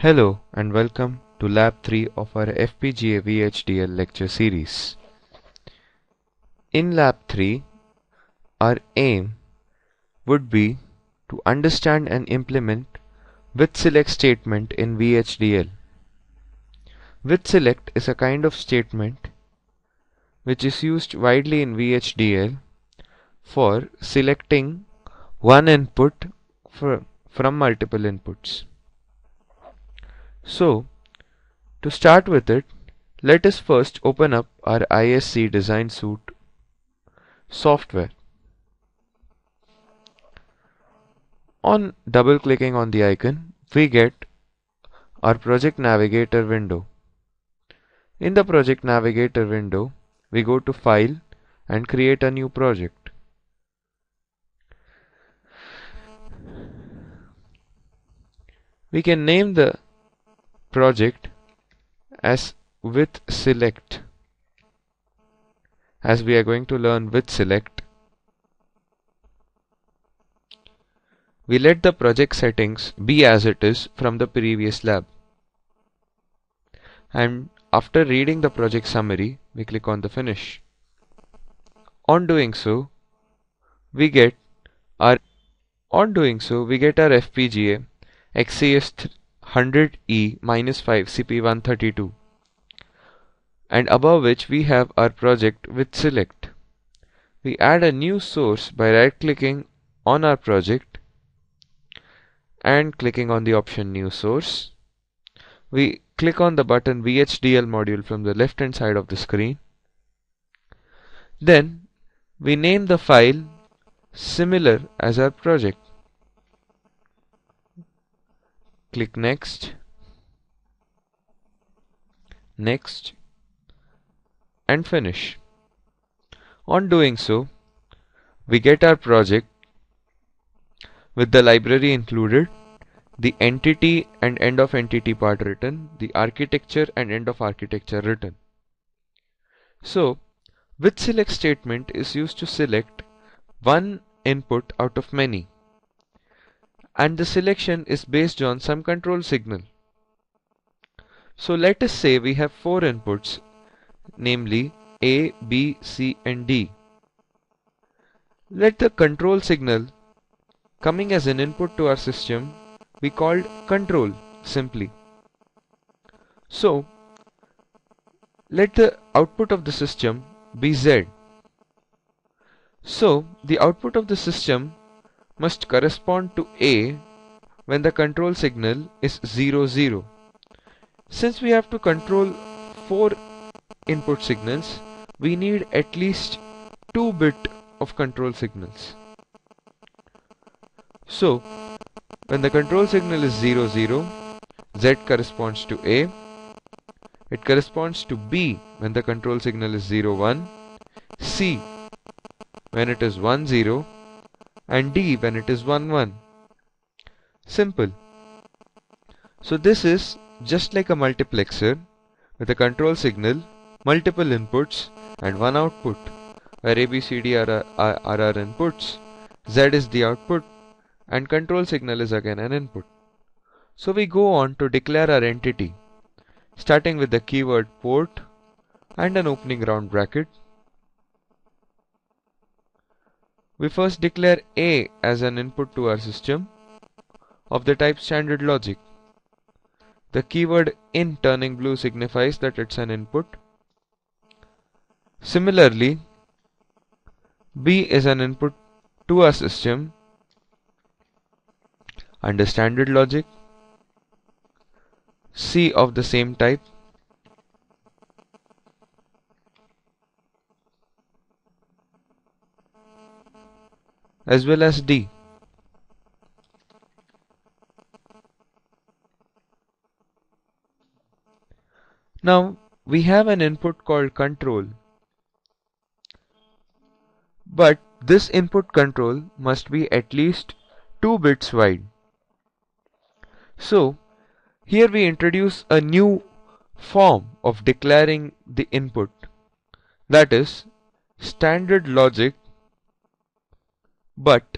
Hello and welcome to Lab 3 of our FPGA Vhdl lecture series. In Lab 3, our aim would be to understand and implement withSelect statement in Vhdl. withSelect is a kind of statement which is used widely in Vhdl for selecting one input from multiple inputs. So, to start with it, let us first open up our ISC Design Suite software. On double-clicking on the icon, we get our Project Navigator window. In the Project Navigator window, we go to File and create a new project. We can name the project as withSelect, as we are going to learn withSelect. We let the project settings be as it is from the previous lab. And after reading the project summary, we click on the Finish. On doing so, we get our FPGA XCS 100E-5 CP132, and above which we have our project withSelect. We add a new source by right-clicking on our project and clicking on the option New Source. We click on the button Vhdl module from the left hand side of the screen. Then we name the file similar as our project. Click Next, Next, and Finish. On doing so, we get our project with the library included, the entity and end of entity part written, the architecture and end of architecture written. So, withSelect statement is used to select one input out of many, and the selection is based on some control signal. So let us say we have four inputs, namely A, B, C and D. Let the control signal coming as an input to our system be called control simply. So let the output of the system be Z. So the output of the system must correspond to A when the control signal is 0, 0. Since we have to control 4 input signals, we need at least 2 bits of control signals. So, when the control signal is 0, 0, Z corresponds to A, it corresponds to B when the control signal is 0, 1, C when it is 1, 0, and D when it is 1, 1. Simple. So this is just like a multiplexer with a control signal, multiple inputs and one output, where A, B, C, D are our inputs, Z is the output, and control signal is again an input. So we go on to declare our entity, starting with the keyword port and an opening round bracket. We first declare A as an input to our system of the type standard logic. The keyword in turning blue signifies that it's an input. Similarly, B is an input to our system under standard logic, C of the same type, as well as D. Now we have an input called control, but this input control must be at least 2 bits wide. So here we introduce a new form of declaring the input, that is standard logic, but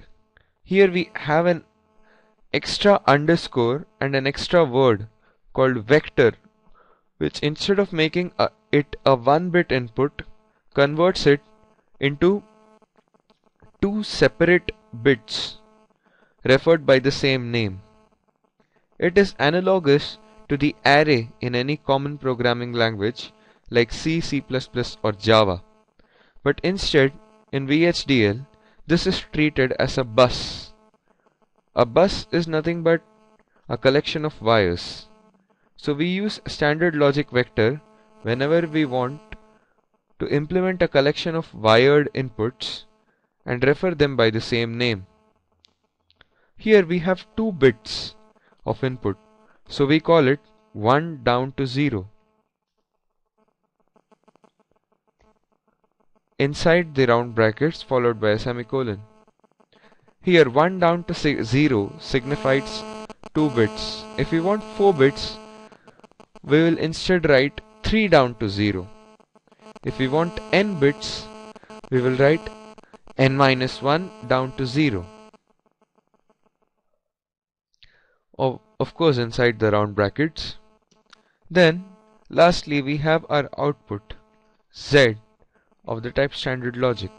here we have an extra underscore and an extra word called vector, which instead of making it a 1-bit input, converts it into two separate bits referred by the same name. It is analogous to the array in any common programming language like C, C++, or Java. But instead, in Vhdl, this is treated as a bus. A bus is nothing but a collection of wires. So we use standard logic vector whenever we want to implement a collection of wired inputs and refer them by the same name. Here we have 2 bits of input, so we call it 1 down to 0. Inside the round brackets followed by a semicolon. Here 1 down to 0 signifies 2 bits. If we want 4 bits, we will instead write 3 down to 0. If we want n bits, we will write n minus 1 down to 0. Of course inside the round brackets. Then lastly we have our output Z of the type standard logic.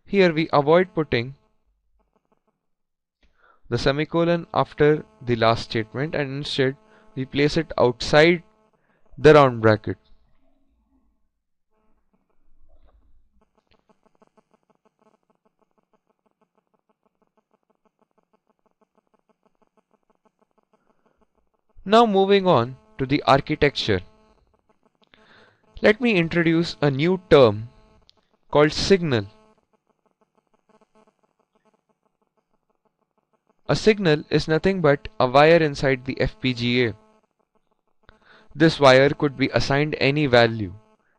Here we avoid putting the semicolon after the last statement and instead we place it outside the round bracket. Now moving on to the architecture. Let me introduce a new term called signal. A signal is nothing but a wire inside the FPGA. This wire could be assigned any value,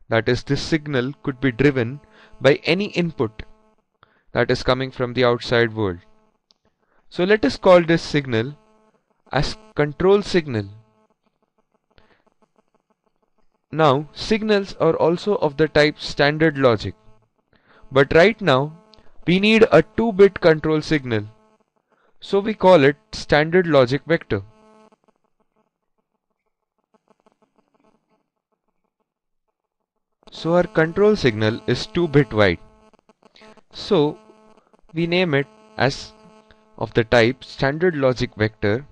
that is, this signal could be driven by any input that is coming from the outside world. So let us call this signal as control signal. Now signals are also of the type standard logic, but right now we need a 2-bit control signal, so we call it standard logic vector. So our control signal is 2-bit wide, so we name it as of the type standard logic vector,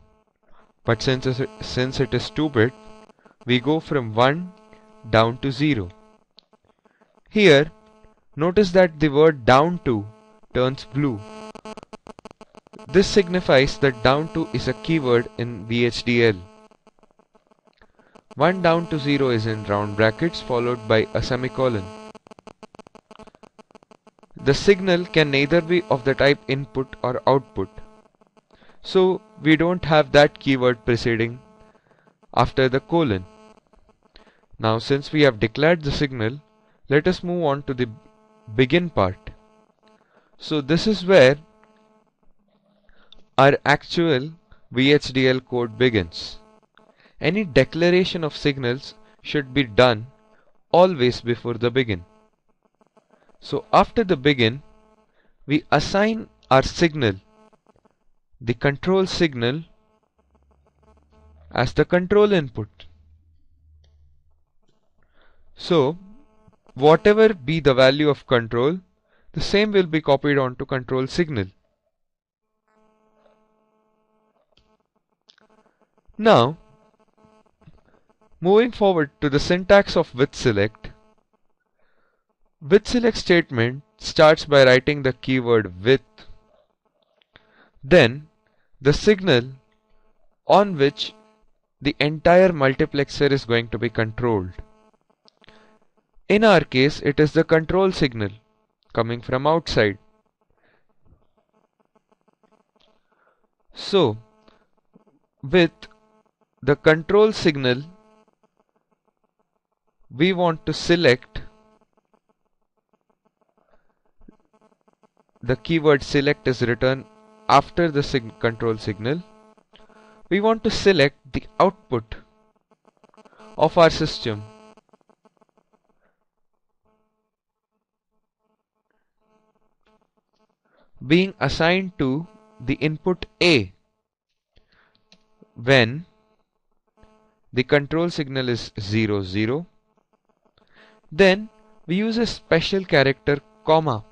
but since it is 2-bit, we go from 1 down to 0. Here notice that the word down to turns blue. This signifies that down to is a keyword in Vhdl. 1 down to 0 is in round brackets followed by a semicolon. The signal can neither be of the type input or output, so we don't have that keyword preceding after the colon. Now since we have declared the signal, let us move on to the begin part. So this is where our actual Vhdl code begins. Any declaration of signals should be done always before the begin. So after the begin, we assign our signal, the control signal, as the control input. So whatever be the value of control, the same will be copied onto control signal. Now moving forward to the syntax of with select. With select statement starts by writing the keyword with, then the signal on which the entire multiplexer is going to be controlled. In our case, it is the control signal coming from outside. So with the control signal, we want to select the keyword select is written after the control signal. We want to select the output of our system being assigned to the input A. when the control signal is 0, 0. Then we use a special character comma,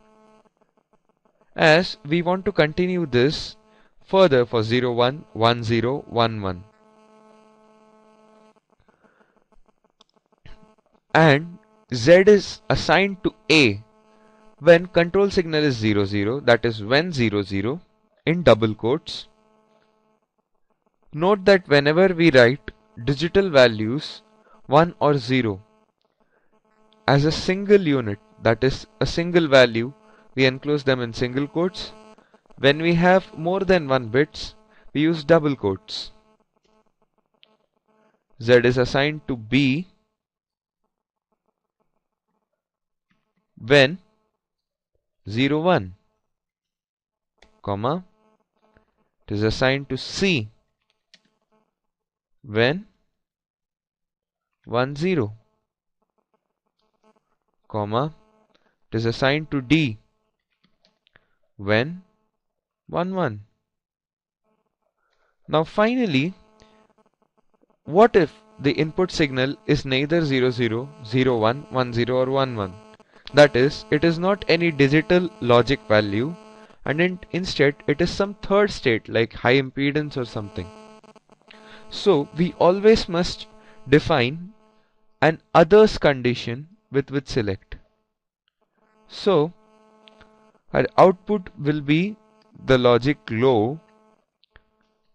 as we want to continue this further for 0, 1, 1, 0, 1, 1. And Z is assigned to A when control signal is 0, 0, that is when 0, 0 in double quotes. Note that whenever we write digital values 1 or 0 as a single unit, that is a single value, we enclose them in single quotes. When we have more than 1 bits, we use double quotes. Z is assigned to B when 0, 1, comma, it is assigned to C when 1, 0, comma, it is assigned to D when 1, 1. Now finally, what if the input signal is neither 0, 0, 0, 1, 1, 0 or 1, 1? That is, it is not any digital logic value, and instead it is some third state like high impedance or something. So we always must define an others condition with select. So our output will be the logic low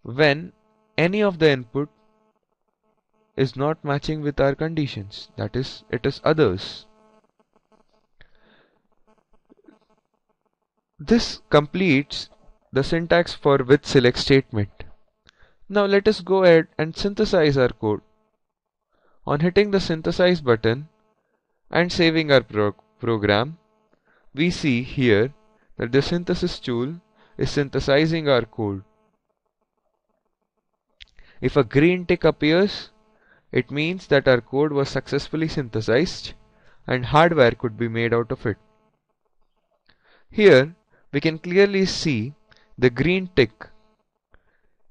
when any of the input is not matching with our conditions, that is, it is others. This completes the syntax for with select statement. Now let us go ahead and synthesize our code. On hitting the synthesize button and saving our program, we see here that the synthesis tool is synthesizing our code. If a green tick appears, it means that our code was successfully synthesized and hardware could be made out of it. Here we can clearly see the green tick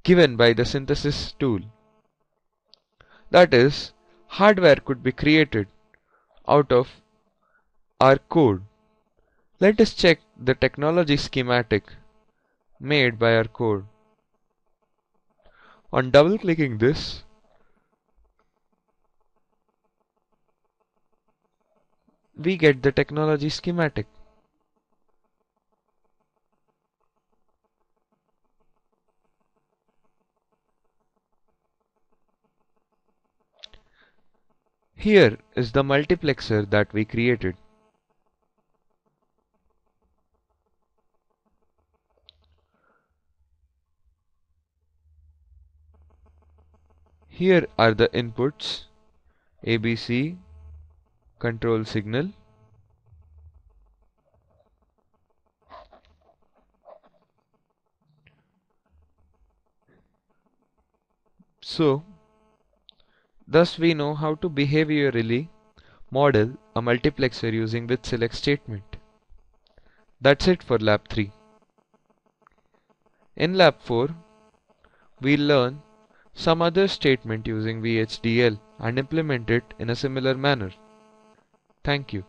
given by the synthesis tool. That is, hardware could be created out of our code. Let us check the technology schematic made by our code. On double clicking this, we get the technology schematic. Here is the multiplexer that we created. Here are the inputs: ABC, control signal, so thus we know how to behaviorally model a multiplexer using with select statement. That's it for Lab 3. In Lab 4, we'll learn some other statement using Vhdl and implement it in a similar manner. Thank you.